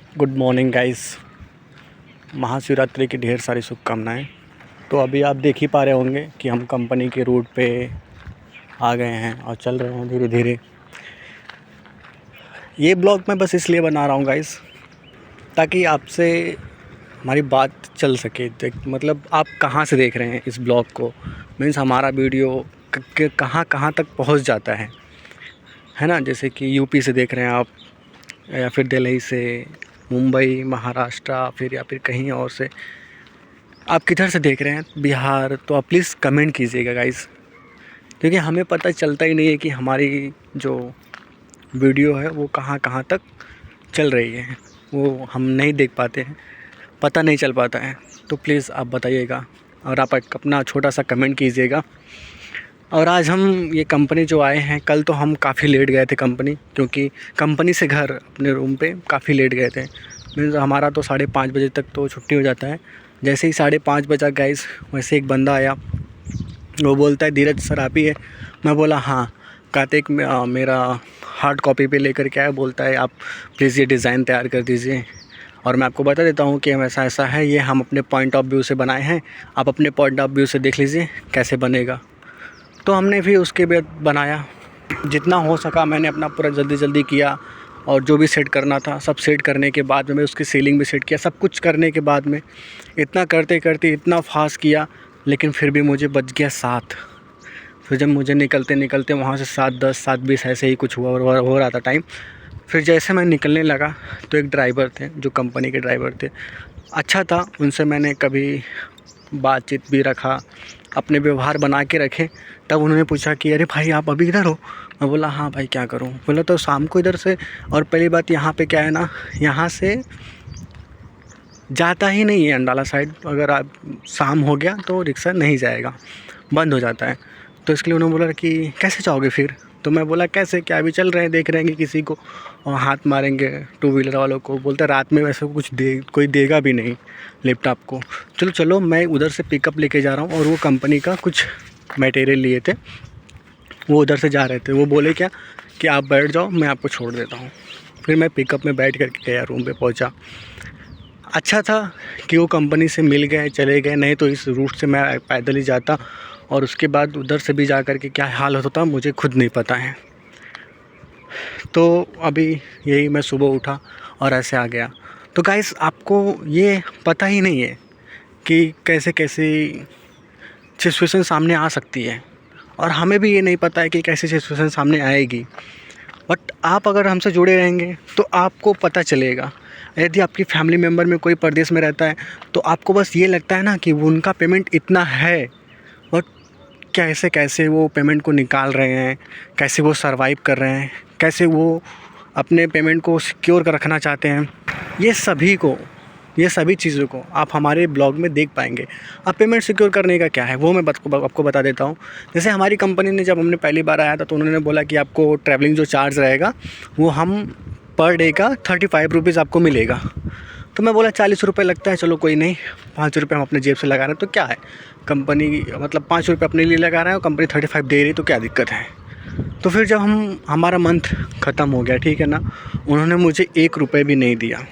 Good morning guys. Mahashivratri की ढेर सारी शुभकामनाएं। तो अभी आप देख ही पा रहे होंगे कि हम कंपनी के रूट पे आ गए हैं और चल रहे हैं धीरे धीरे। ये ब्लॉग मैं बस इसलिए बना रहा हूँ गाइस, ताकि आपसे हमारी बात चल सके। मतलब आप कहाँ से देख रहे हैं इस ब्लॉग को, मीन्स हमारा वीडियो कहाँ कहाँ तक पहुँच जाता है ना। जैसे कि यूपी से देख रहे हैं आप, या फिर दिल्ली से, मुंबई, महाराष्ट्र, फिर कहीं और से आप किधर से देख रहे हैं, बिहार, तो आप प्लीज़ कमेंट कीजिएगा गाइस, क्योंकि हमें पता चलता ही नहीं है कि हमारी जो वीडियो है वो कहाँ कहाँ तक चल रही है। वो हम नहीं देख पाते हैं, पता नहीं चल पाता है। तो प्लीज़ आप बताइएगा और आप अपना छोटा सा कमेंट कीजिएगा। और आज हम ये कंपनी जो आए हैं, कल तो हम काफ़ी लेट गए थे कंपनी, क्योंकि कंपनी से घर अपने रूम पे काफ़ी लेट गए थे। मीन्स हमारा तो 5:30 बजे तक तो छुट्टी हो जाता है। जैसे ही 5:30 बजा गाइस, वैसे एक बंदा आया, वो बोलता है धीरज सर आप ही है। मैं बोला हाँ। कहते एक मेरा हार्ड कॉपी पे लेकर के आया, बोलता है आप प्लीज़ ये डिज़ाइन तैयार कर दीजिए। और मैं आपको बता देता हूँ कि हम ऐसा ऐसा है, ये हम अपने पॉइंट ऑफ व्यू से बनाए हैं, आप अपने पॉइंट ऑफ व्यू से देख लीजिए कैसे बनेगा। तो हमने भी उसके बाद बनाया, जितना हो सका मैंने अपना पूरा जल्दी जल्दी किया। और जो भी सेट करना था सब सेट करने के बाद में मैं उसकी सीलिंग भी सेट किया। सब कुछ करने के बाद में इतना करते करते इतना फास्ट किया, लेकिन फिर भी मुझे बच गया 7। फिर जब मुझे निकलते निकलते वहाँ से 7:10 7:20 ऐसे ही कुछ हो रहा था टाइम। फिर जैसे मैं निकलने लगा तो एक ड्राइवर थे, जो कंपनी के ड्राइवर थे, अच्छा था, उनसे मैंने कभी बातचीत भी रखा, अपने व्यवहार बना के रखे। तब उन्होंने पूछा कि अरे भाई आप अभी इधर हो। मैं बोला हाँ भाई क्या करूँ। बोला तो शाम को इधर से, और पहली बात यहाँ पे क्या है ना, यहाँ से जाता ही नहीं है अंडाला साइड। अगर आप शाम हो गया तो रिक्शा नहीं जाएगा, बंद हो जाता है। तो इसके लिए उन्होंने बोला कि कैसे जाओगे फिर। तो मैं बोला कैसे क्या, अभी चल रहे हैं, देख रहे हैं कि किसी को और हाथ मारेंगे टू व्हीलर वालों को। बोलते रात में वैसे कुछ कोई देगा भी नहीं लिफ्ट आपको। चलो चलो मैं उधर से पिकअप लेके जा रहा हूँ। और वो कंपनी का कुछ मटेरियल लिए थे, वो उधर से जा रहे थे। वो बोले क्या कि आप बैठ जाओ, मैं आपको छोड़ देता हूँ। फिर मैं पिकअप में बैठ करके गया, रूम पे पहुँचा। अच्छा था कि वो कंपनी से मिल गए, चले गए, नहीं तो इस रूट से मैं पैदल ही जाता, और उसके बाद उधर से भी जा कर के क्या हाल होता मुझे खुद नहीं पता है। तो अभी यही मैं सुबह उठा और ऐसे आ गया। तो गाइस आपको ये पता ही नहीं है कि कैसे कैसे सिचुएशन सामने आ सकती है, और हमें भी ये नहीं पता है कि कैसी सिचुएशन सामने आएगी। बट आप अगर हमसे जुड़े रहेंगे तो आपको पता चलेगा। यदि आपकी फैमिली मेम्बर में कोई परदेश में रहता है तो आपको बस ये लगता है ना कि उनका पेमेंट इतना है, बट कैसे कैसे वो पेमेंट को निकाल रहे हैं, कैसे वो सरवाइव कर रहे हैं, कैसे वो अपने पेमेंट को सिक्योर कर रखना चाहते हैं, ये सभी चीज़ों को आप हमारे ब्लॉग में देख पाएंगे। अब पेमेंट सिक्योर करने का क्या है वो मैं आपको बता देता हूँ। जैसे हमारी कंपनी ने, जब हमने पहली बार आया था तो उन्होंने बोला कि आपको ट्रैवलिंग जो चार्ज रहेगा वो हम पर डे का 35 रुपीज़ आपको मिलेगा। तो मैं बोला 40 रुपये लगता है, चलो कोई नहीं, 5 रुपये हम अपने जेब से लगा रहे हैं तो क्या है, कंपनी मतलब 5 रुपये अपने लिए लगा रहे हैं और कंपनी 35 दे रही, तो क्या दिक्कत है। तो फिर जब हमारा मंथ ख़त्म हो गया, ठीक है ना, उन्होंने मुझे 1 रुपये भी नहीं दिया,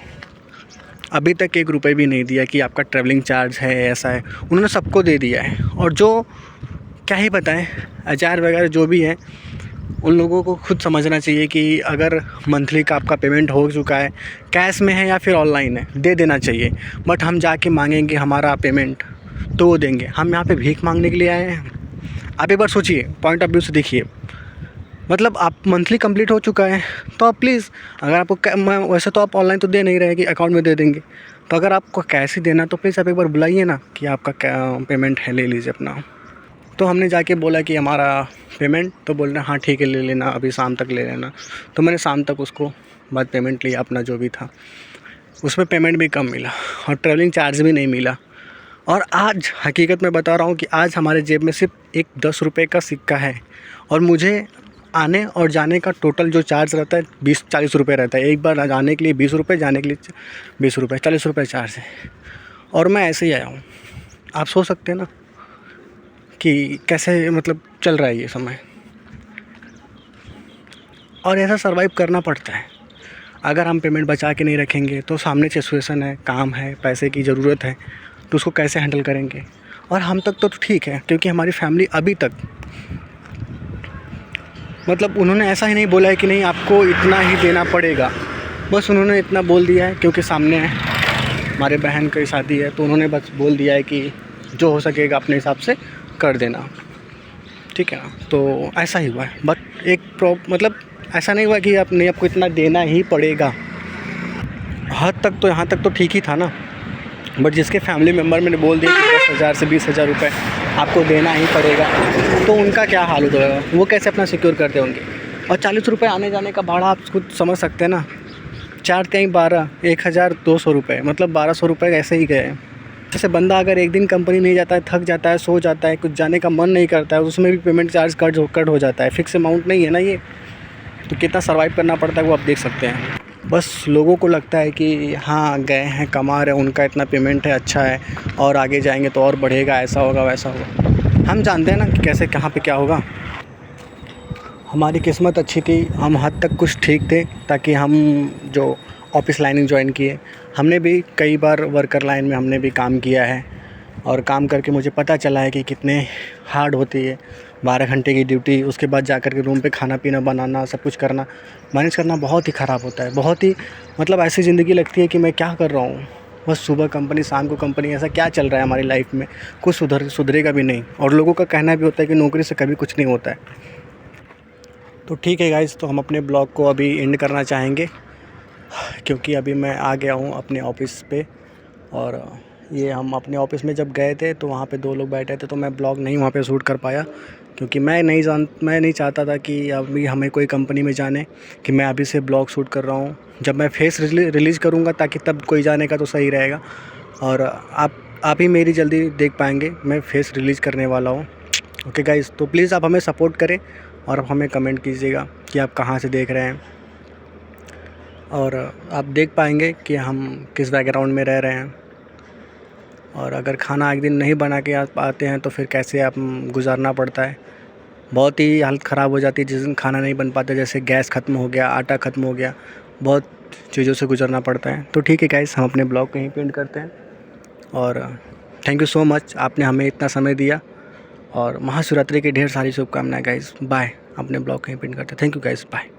अभी तक 1 रुपये भी नहीं दिया कि आपका ट्रैवलिंग चार्ज है, ऐसा है। उन्होंने सबको दे दिया है। और जो क्या ही बताएं, एचआर वगैरह जो भी है, उन लोगों को खुद समझना चाहिए कि अगर मंथली का आपका पेमेंट हो चुका है, कैश में है या फिर ऑनलाइन है, दे देना चाहिए। बट हम जाके मांगेंगे हमारा पेमेंट तो वो देंगे, हम यहाँ पे भीख मांगने के लिए आए हैं। आप एक बार सोचिए, पॉइंट ऑफ व्यू से देखिए। मतलब आप मंथली कंप्लीट हो चुका है तो आप प्लीज़, अगर आपको वैसे तो आप ऑनलाइन तो दे नहीं रहे कि अकाउंट में दे देंगे, तो अगर आपको कैश ही देना तो प्लीज़ आप एक बार बुलाइए ना कि आपका क्या पेमेंट है, ले लीजिए अपना। तो हमने जाके बोला कि हमारा पेमेंट, तो बोल रहे हाँ ठीक है ले लेना, अभी शाम तक ले लेना। तो मैंने शाम तक उसको बाद पेमेंट लिया अपना जो भी था। उसमें पेमेंट भी कम मिला और ट्रैवलिंग चार्ज भी नहीं मिला। और आज हकीकत में बता रहा हूँ कि आज हमारे जेब में सिर्फ एक 10 रुपये का सिक्का है, और मुझे आने और जाने का टोटल जो चार्ज रहता है 20-40 रुपये रहता है। एक बार आने के लिए 20 रुपये, जाने के लिए 20 रुपये, 40 रुपये चार्ज है। और मैं ऐसे ही आया हूँ। आप सोच सकते हैं ना कि कैसे मतलब चल रहा है ये समय, और ऐसा सर्वाइव करना पड़ता है। अगर हम पेमेंट बचा के नहीं रखेंगे तो सामने सिचुएशन है, काम है, पैसे की ज़रूरत है, तो उसको कैसे हैंडल करेंगे। और हम तक तो ठीक है, क्योंकि हमारी फैमिली अभी तक, मतलब उन्होंने ऐसा ही नहीं बोला है कि नहीं आपको इतना ही देना पड़ेगा, बस उन्होंने इतना बोल दिया है क्योंकि सामने हमारे बहन की शादी है, तो उन्होंने बस बोल दिया है कि जो हो सकेगा अपने हिसाब से कर देना, ठीक है ना। तो ऐसा ही हुआ है, बट मतलब ऐसा नहीं हुआ कि आपको इतना देना ही पड़ेगा। हद तक तो यहाँ तक तो ठीक ही था ना, बट जिसके फैमिली मेम्बर मैंने बोल दिया कि 10,000 से 20,000 रुपये आपको देना ही पड़ेगा, तो उनका क्या हाल होगा, वो कैसे अपना सिक्योर करते होंगे। और 40 रुपये आने जाने का भाड़ा आप खुद समझ सकते हैं ना, 4 3 12 1,200 रुपये, मतलब 1,200 रुपये ऐसे ही गए। जैसे बंदा अगर एक दिन कंपनी नहीं जाता है, थक जाता है, सो जाता है, कुछ जाने का मन नहीं करता है, उसमें भी पेमेंट चार्ज कट हो जाता है। फिक्स अमाउंट नहीं है ना ये, तो कितना सर्वाइव करना पड़ता है वो आप देख सकते हैं। बस लोगों को लगता है कि हाँ गए हैं, कमा रहे हैं, उनका इतना पेमेंट है, अच्छा है, और आगे जाएंगे तो और बढ़ेगा, ऐसा होगा वैसा होगा। हम जानते हैं ना कि कैसे कहाँ पे क्या होगा। हमारी किस्मत अच्छी थी, हम हद तक कुछ ठीक थे, ताकि हम जो ऑफिस लाइनिंग ज्वाइन किए, हमने भी कई बार वर्कर लाइन में हमने भी काम किया है, और काम करके मुझे पता चला है कि कितने हार्ड होती है। 12 घंटे की ड्यूटी, उसके बाद जाकर के रूम पे खाना पीना बनाना, सब कुछ करना, मैनेज करना बहुत ही ख़राब होता है। बहुत ही मतलब ऐसी ज़िंदगी लगती है कि मैं क्या कर रहा हूँ, बस सुबह कंपनी शाम को कंपनी, ऐसा क्या चल रहा है हमारी लाइफ में, कुछ सुधरेगा भी नहीं। और लोगों का कहना भी होता है कि नौकरी से कभी कुछ नहीं होता है। तो ठीक है गाइज़, तो हम अपने ब्लॉग को अभी एंड करना चाहेंगे, क्योंकि अभी मैं आ गया हूँ अपने ऑफ़िस पे। और ये हम अपने ऑफ़िस में जब गए थे तो वहाँ पे 2 लोग बैठे थे, तो मैं ब्लॉग नहीं वहाँ पे शूट कर पाया, क्योंकि मैं नहीं चाहता था कि अभी हमें कोई कंपनी में जाने कि मैं अभी से ब्लॉग शूट कर रहा हूँ। जब मैं फेस रिलीज़ करूँगा ताकि तब कोई जानेगा तो सही रहेगा। और आप ही मेरी जल्दी देख पाएंगे, मैं फेस रिलीज़ करने वाला हूँ। ओके गाइज़, तो प्लीज़ आप हमें सपोर्ट करें और आप हमें कमेंट कीजिएगा कि आप कहाँ से देख रहे हैं, और आप देख पाएंगे कि हम किस बैकग्राउंड में रह रहे हैं। और अगर खाना एक दिन नहीं बना के आप आते हैं तो फिर कैसे आप गुजारना पड़ता है। बहुत ही हालत ख़राब हो जाती है जिस दिन खाना नहीं बन पाता, जैसे गैस ख़त्म हो गया, आटा ख़त्म हो गया, बहुत चीज़ों से गुजरना पड़ता है। तो ठीक है गाइस, हम अपने ब्लॉग को यहीं पे एंड करते हैं, और थैंक यू सो मच, आपने हमें इतना समय दिया, और महाशिवरात्रि की ढेर सारी शुभकामनाएं गाइस। बाय, अपने ब्लॉग को यहीं पे एंड करते हैं। Thank you guys, bye.